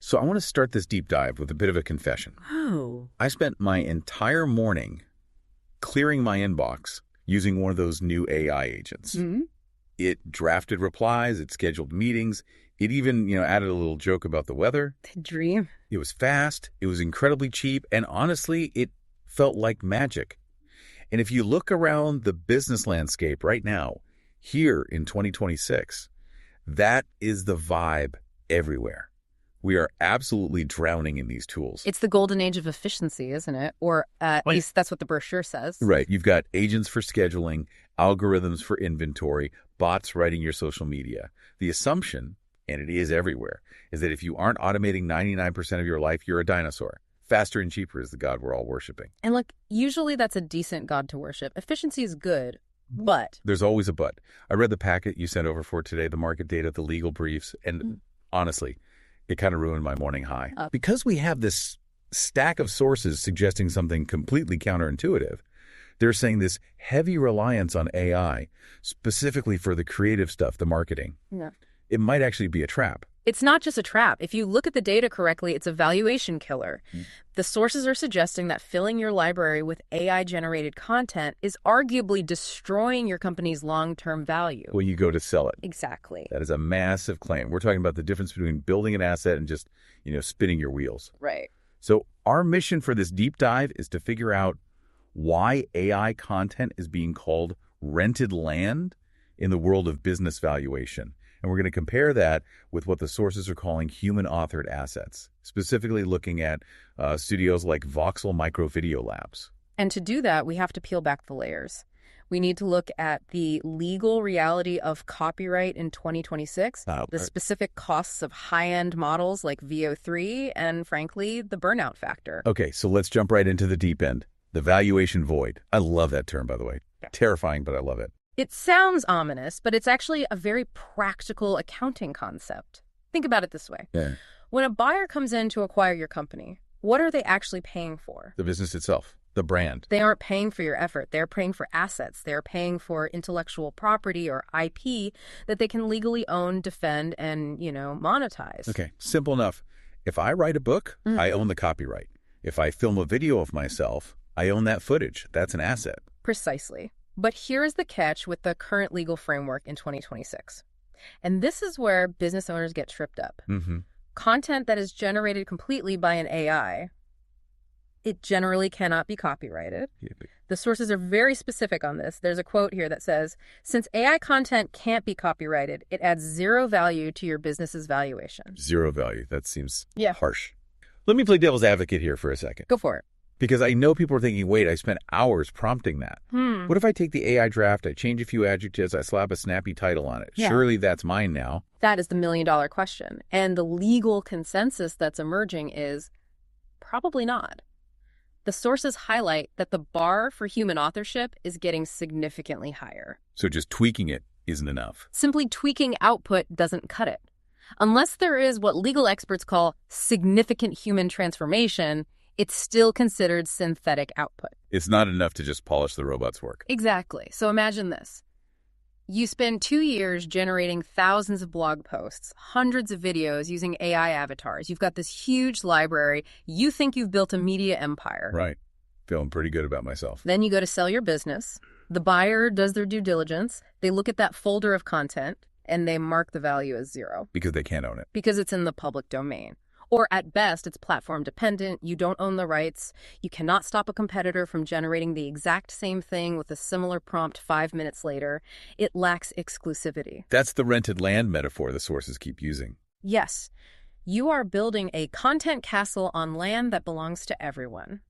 So I want to start this deep dive with a bit of a confession. Oh. I spent my entire morning clearing my inbox using one of those new AI agents. Mm-hmm. It drafted replies, it scheduled meetings, it even, added a little joke about the weather. The dream. It was fast, it was incredibly cheap, and honestly, it felt like magic. And if you look around the business landscape right now, here in 2026, that is the vibe everywhere. We are absolutely drowning in these tools. It's the golden age of efficiency, isn't it? Or at least that's what the brochure says. Right. You've got agents for scheduling, algorithms for inventory, bots writing your social media. The assumption, and it is everywhere, is that if you aren't automating 99% of your life, you're a dinosaur. Faster and cheaper is the god we're all worshiping. And look, usually that's a decent god to worship. Efficiency is good, but... There's always a but. I read the packet you sent over for today, the market data, the legal briefs, and honestly, it kind of ruined my morning high. Because we have this stack of sources suggesting something completely counterintuitive, they're saying this heavy reliance on AI, specifically for the creative stuff, the marketing, it might actually be a trap. It's not just a trap. If you look at the data correctly, it's a valuation killer. The sources are suggesting that filling your library with AI-generated content is arguably destroying your company's long-term value. When you go to sell it. Exactly. That is a massive claim. We're talking about the difference between building an asset and just, spinning your wheels. Right. So our mission for this deep dive is to figure out why AI content is being called rented land in the world of business valuation. And we're going to compare that with what the sources are calling human-authored assets, specifically looking at studios like Voxel Micro Video Labs. And to do that, we have to peel back the layers. We need to look at the legal reality of copyright in 2026, the specific costs of high-end models like VO3, and frankly, the burnout factor. Okay, so let's jump right into the deep end. The valuation void. I love that term, by the way. Terrifying, but I love it. It sounds ominous, but it's actually a very practical accounting concept. Think about it this way. Yeah. When a buyer comes in to acquire your company, what are they actually paying for? The business itself, the brand. They aren't paying for your effort. They're paying for assets. They're paying for intellectual property or IP that they can legally own, defend, and, monetize. Okay, simple enough. If I write a book, I own the copyright. If I film a video of myself, I own that footage. That's an asset. Precisely. But here's the catch with the current legal framework in 2026. And this is where business owners get tripped up. Content that is generated completely by an AI, it generally cannot be copyrighted. The sources are very specific on this. There's a quote here that says, since AI content can't be copyrighted, it adds zero value to your business's valuation. Zero value. That seems harsh. Let me play devil's advocate here for a second. Go for it. Because I know people are thinking, wait, I spent hours prompting that. What if I take the AI draft, I change a few adjectives, I slap a snappy title on it? Yeah. Surely that's mine now. That is the million-dollar question. And the legal consensus that's emerging is probably not. The sources highlight that the bar for human authorship is getting significantly higher. So just tweaking it isn't enough. Simply tweaking output doesn't cut it. Unless there is what legal experts call significant human transformation, it's still considered synthetic output. It's not enough to just polish the robot's work. Exactly. So imagine this. You spend 2 years generating thousands of blog posts, hundreds of videos using AI avatars. You've got this huge library. You think you've built a media empire. Right. Feeling pretty good about myself. Then you go to sell your business. The buyer does their due diligence. They look at that folder of content, and they mark the value as zero. Because they can't own it. Because it's in the public domain. Or at best, it's platform dependent. You don't own the rights. You cannot stop a competitor from generating the exact same thing with a similar prompt 5 minutes later. It lacks exclusivity. That's the rented land metaphor the sources keep using. Yes. You are building a content castle on land that belongs to everyone.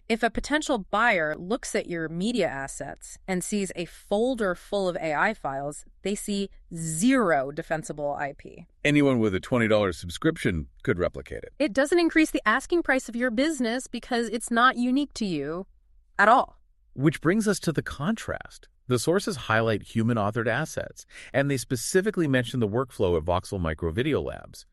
If a potential buyer looks at your media assets and sees a folder full of AI files, they see zero defensible IP. Anyone with a $20 subscription could replicate it. It doesn't increase the asking price of your business because it's not unique to you at all. Which brings us to the contrast. The sources highlight human-authored assets, and they specifically mention the workflow at Voxel Micro Video Labs.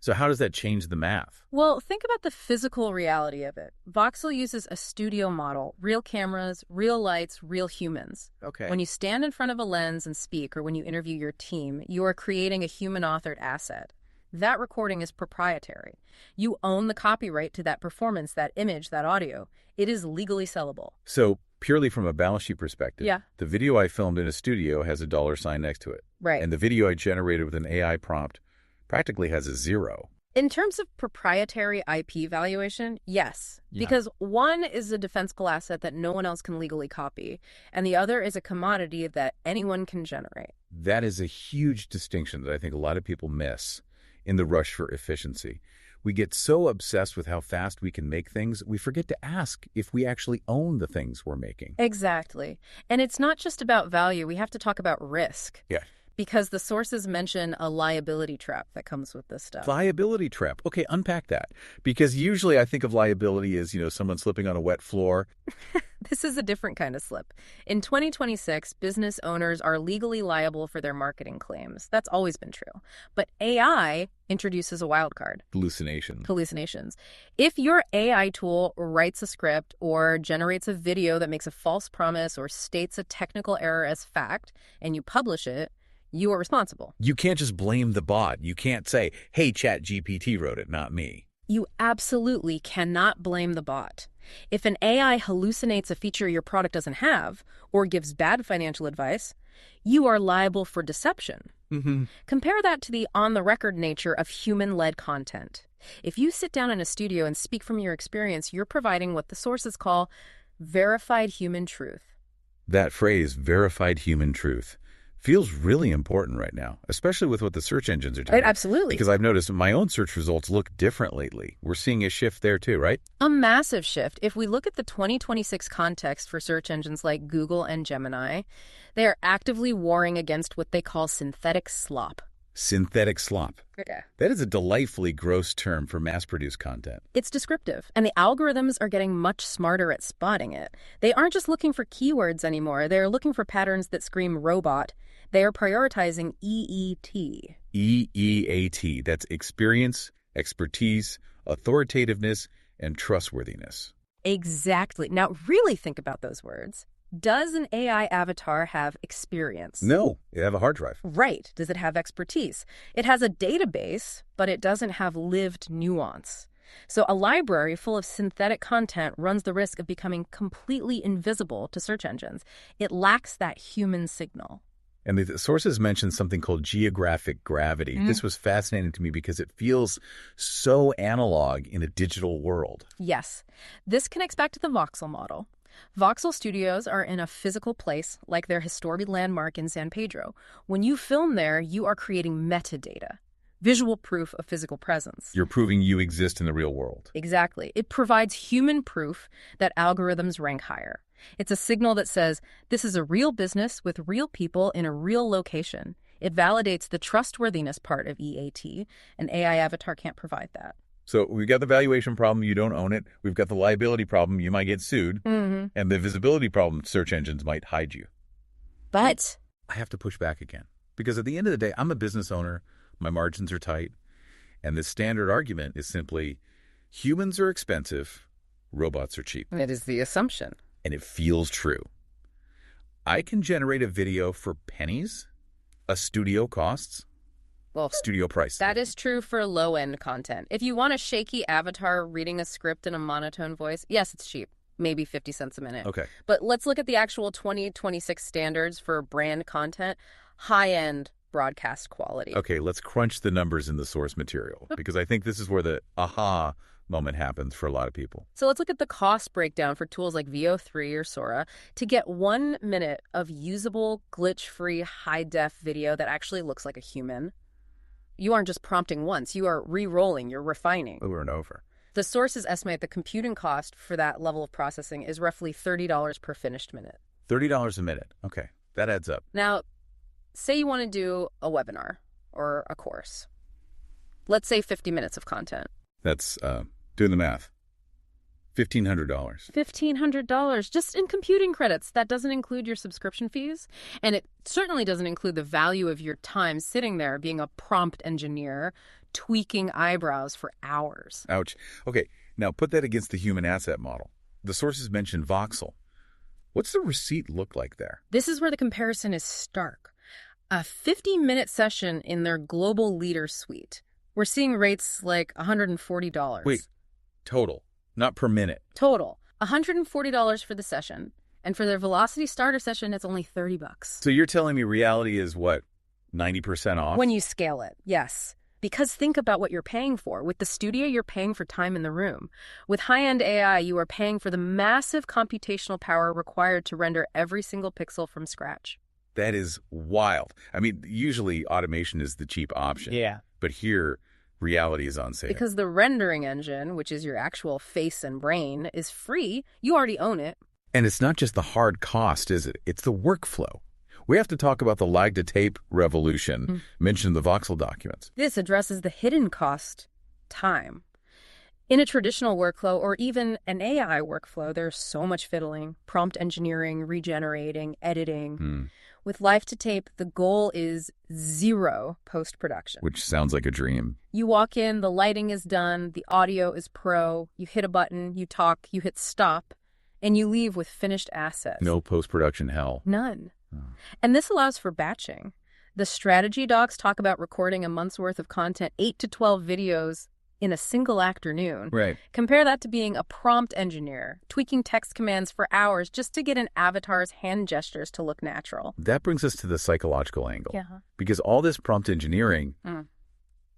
So how does that change the math? Well, think about the physical reality of it. Voxel uses a studio model, real cameras, real lights, real humans. Okay. When you stand in front of a lens and speak, or when you interview your team, you are creating a human-authored asset. that recording is proprietary. You own the copyright to that performance, that image, that audio. It is legally sellable. So purely from a balance sheet perspective, the video I filmed in a studio has a $sign next to it. Right. And the video I generated with an AI prompt practically has a 0. In terms of proprietary IP valuation, yes. Because one is a defensible asset that no one else can legally copy, and the other is a commodity that anyone can generate. That is a huge distinction that I think a lot of people miss in the rush for efficiency. We get so obsessed with how fast we can make things, we forget to ask if we actually own the things we're making. Exactly. And it's not just about value. We have to talk about risk. Yeah. Because the sources mention a liability trap that comes with this stuff. Liability trap. Okay, unpack that. Because usually I think of liability as, someone slipping on a wet floor. This is a different kind of slip. In 2026, business owners are legally liable for their marketing claims. That's always been true. But AI introduces a wild card. Hallucinations. If your AI tool writes a script or generates a video that makes a false promise or states a technical error as fact, and you publish it, you are responsible. You can't just blame the bot. You can't say, hey, ChatGPT wrote it, not me. You absolutely cannot blame the bot. If an AI hallucinates a feature your product doesn't have or gives bad financial advice, you are liable for deception. Compare that to the on-the-record nature of human-led content. If you sit down in a studio and speak from your experience, you're providing what the sources call verified human truth. That phrase, verified human truth, feels really important right now, especially with what the search engines are doing. Absolutely. Because I've noticed my own search results look different lately. We're seeing a shift there too, right? A massive shift. If we look at the 2026 context for search engines like Google and Gemini, they are actively warring against what they call synthetic slop. Synthetic slop. Okay. That is a delightfully gross term for mass-produced content. It's descriptive, and the algorithms are getting much smarter at spotting it. They aren't just looking for keywords anymore. They're looking for patterns that scream robot. They are prioritizing EET. EEAT. That's experience, expertise, authoritativeness, and trustworthiness. Exactly. Now, really think about those words. Does an AI avatar have experience? No, it have a hard drive. Right. Does it have expertise? It has a database, but it doesn't have lived nuance. So a library full of synthetic content runs the risk of becoming completely invisible to search engines. It lacks that human signal. And the sources mentioned something called geographic gravity. This was fascinating to me because it feels so analog in a digital world. Yes. This connects back to the Voxel model. Voxel studios are in a physical place, like their historic landmark in San Pedro. When you film there, you are creating metadata, visual proof of physical presence. You're proving you exist in the real world. Exactly. It provides human proof that algorithms rank higher. It's a signal that says, this is a real business with real people in a real location. It validates the trustworthiness part of EAT. An AI avatar can't provide that. So we've got the valuation problem, you don't own it. We've got the liability problem, you might get sued. And the visibility problem, search engines might hide you. But I have to push back again. Because at the end of the day, I'm a business owner, my margins are tight, and the standard argument is simply, humans are expensive, robots are cheap. it is the assumption. And it feels true. I can generate a video for pennies. A studio costs. Well, studio price. That is true for low-end content. If you want a shaky avatar reading a script in a monotone voice, yes, it's cheap. Maybe 50 cents a minute. Okay. But let's look at the actual 2026 standards for brand content. High-end broadcast quality. Okay, let's crunch the numbers in the source material. Because I think this is where the aha moment happens for a lot of people. So let's look at the cost breakdown for tools like VO3 or Sora to get 1 minute of usable, glitch-free, high-def video that actually looks like a human. You aren't just prompting once. You are re-rolling. You're refining. Over and over. The sources estimate the computing cost for that level of processing is roughly $30 per finished minute. $30 a minute. Okay, that adds up. Now, say you want to do a webinar or a course. Let's say 50 minutes of content. That's doing the math. $1,500. $1,500 just in computing credits. That doesn't include your subscription fees. And it certainly doesn't include the value of your time sitting there being a prompt engineer, tweaking eyebrows for hours. Ouch. Okay, now put that against the human asset model. The sources mentioned Voxel. What's the receipt look like there? This is where the comparison is stark. A 50-minute session in their global leader suite. We're seeing rates like $140. Wait, total, not per minute. Total. $140 for the session. And for their Velocity starter session, it's only $30. So you're telling me reality is what, 90% off? When you scale it, yes. Because think about what you're paying for. With the studio, you're paying for time in the room. With high-end AI, you are paying for the massive computational power required to render every single pixel from scratch. That is wild. I mean, usually automation is the cheap option. Yeah. But here, reality is on sale. Because the rendering engine, which is your actual face and brain, is free. You already own it. And it's not just the hard cost, is it? It's the workflow. We have to talk about the lag-to-tape revolution mentioned in the Voxel documents. This addresses the hidden cost, time. In a traditional workflow or even an AI workflow, there's so much fiddling, prompt engineering, regenerating, editing. With live-to-tape, the goal is zero post-production. Which sounds like a dream. You walk in, the lighting is done, the audio is pro, you hit a button, you talk, you hit stop, and you leave with finished assets. No post-production hell. None. And this allows for batching. The strategy docs talk about recording a month's worth of content, 8 to 12 videos in a single afternoon. Right. Compare that to being a prompt engineer, tweaking text commands for hours just to get an avatar's hand gestures to look natural. That brings us to the psychological angle. Yeah. Because all this prompt engineering,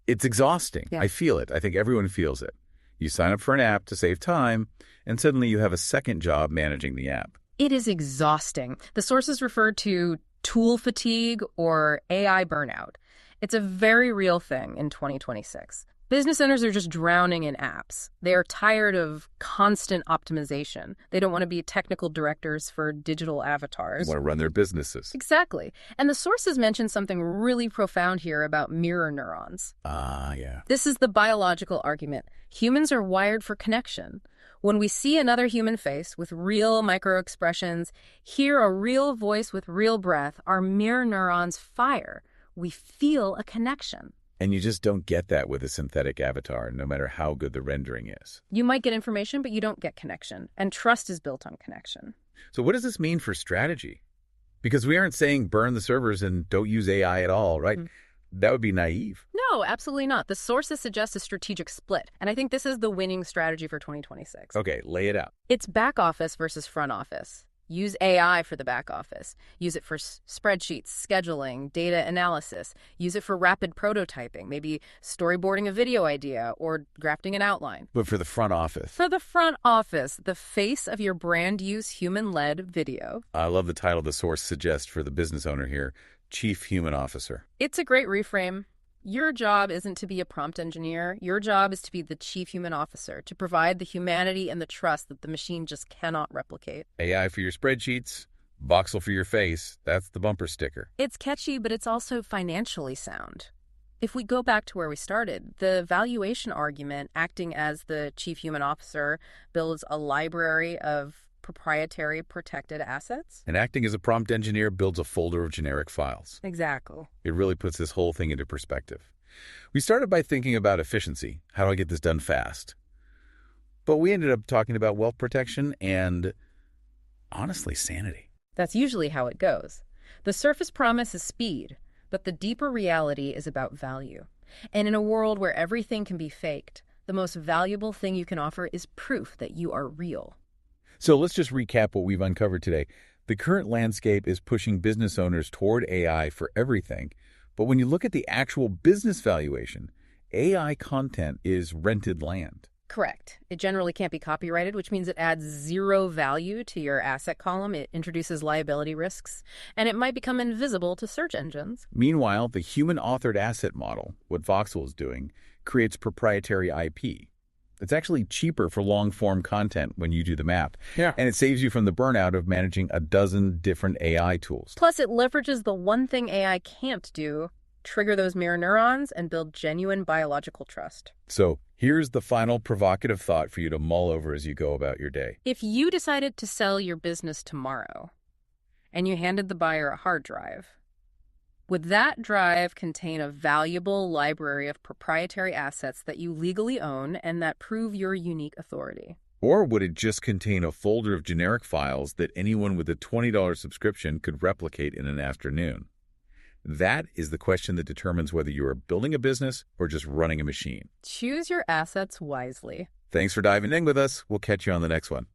it's exhausting. Yeah. I feel it. I think everyone feels it. You sign up for an app to save time, and suddenly you have a second job managing the app. It is exhausting. The sources refer to tool fatigue or AI burnout. It's a very real thing in 2026. Business owners are just drowning in apps. They are tired of constant optimization. They don't want to be technical directors for digital avatars. They want to run their businesses. Exactly. And the sources mention something really profound here about mirror neurons. Yeah. This is the biological argument. Humans are wired for connection. When we see another human face with real microexpressions, hear a real voice with real breath, our mirror neurons fire. We feel a connection. And you just don't get that with a synthetic avatar, no matter how good the rendering is. You might get information, but you don't get connection. And trust is built on connection. So what does this mean for strategy? Because we aren't saying burn the servers and don't use AI at all, right? That would be naive. No, absolutely not. The sources suggest a strategic split. And I think this is the winning strategy for 2026. Okay, lay it out. It's back office versus front office. Use AI for the back office. Use it for spreadsheets, scheduling, data analysis. Use it for rapid prototyping, maybe storyboarding a video idea or drafting an outline. But for the front office? For the front office, the face of your brand use human-led video. I love the title the source suggests for the business owner here, Chief Human Officer. It's a great reframe. Your job isn't to be a prompt engineer. Your job is to be the chief human officer, to provide the humanity and the trust that the machine just cannot replicate. AI for your spreadsheets, Voxel for your face. That's the bumper sticker. It's catchy, but it's also financially sound. If we go back to where we started, the valuation argument acting as the chief human officer builds a library of proprietary protected assets. And acting as a prompt engineer builds a folder of generic files. Exactly. It really puts this whole thing into perspective. We started by thinking about efficiency. How do I get this done fast? But we ended up talking about wealth protection and, honestly, sanity. That's usually how it goes. The surface promise is speed, but the deeper reality is about value. And in a world where everything can be faked, the most valuable thing you can offer is proof that you are real. So let's just recap what we've uncovered today. The current landscape is pushing business owners toward AI for everything. But when you look at the actual business valuation, AI content is rented land. Correct. It generally can't be copyrighted, which means it adds zero value to your asset column. It introduces liability risks, and it might become invisible to search engines. Meanwhile, the human-authored asset model, what Voxel is doing, creates proprietary IP. It's actually cheaper for long-form content when you do the math. Yeah. And it saves you from the burnout of managing a dozen different AI tools. Plus, it leverages the one thing AI can't do, trigger those mirror neurons and build genuine biological trust. So here's the final provocative thought for you to mull over as you go about your day. If you decided to sell your business tomorrow and you handed the buyer a hard drive, would that drive contain a valuable library of proprietary assets that you legally own and that prove your unique authority? Or would it just contain a folder of generic files that anyone with a $20 subscription could replicate in an afternoon? That is the question that determines whether you are building a business or just running a machine. Choose your assets wisely. Thanks for diving in with us. We'll catch you on the next one.